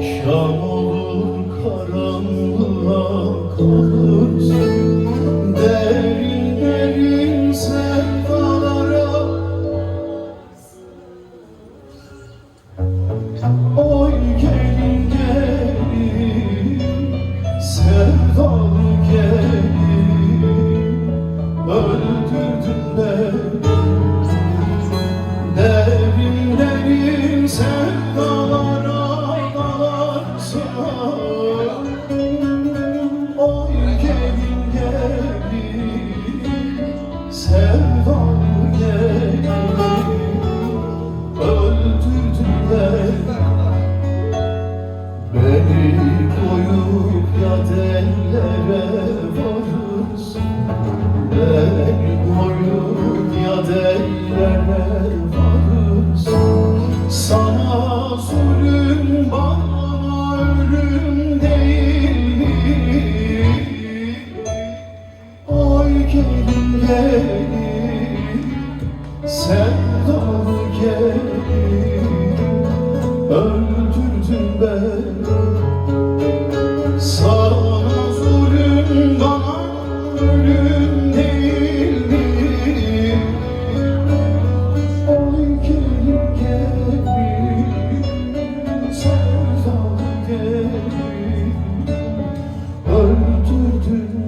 Şam olur karanlığa kalırsın, derin derin sevdalara. Oy gelin gelin, sevdalı gelin, öldürdün beni. Derin derin sevdalara dalarsın. Oy gelin gelin, sevdalı gelin, öldürdün beni. Beni koyup yad ellere varırsın, beni koyup yad ellere varırsın. Sana zulüm, bana ölüm değil mi? Ay gelin gelin, sevdalı gelin, öldürdün beni. Sana zulüm, bana ölüm değil mi? Oy gelin gelin, sevdalı gelin, öldürdün beni.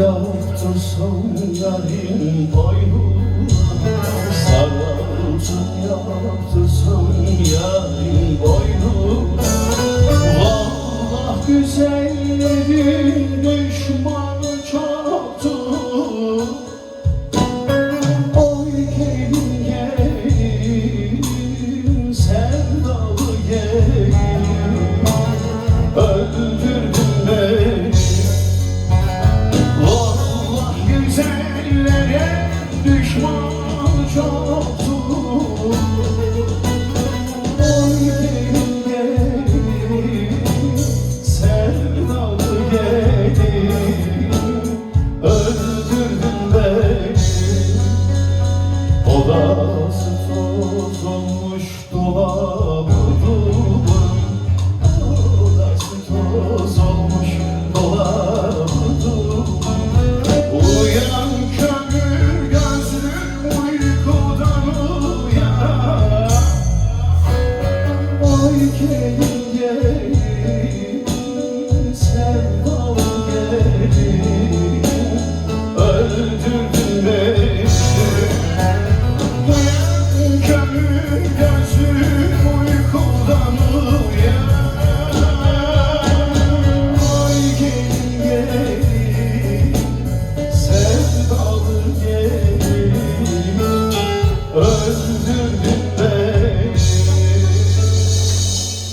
Yaptırsam yarim boynuna, sarılsın yaptırsam yarim boynuna. Vallahi güzelleri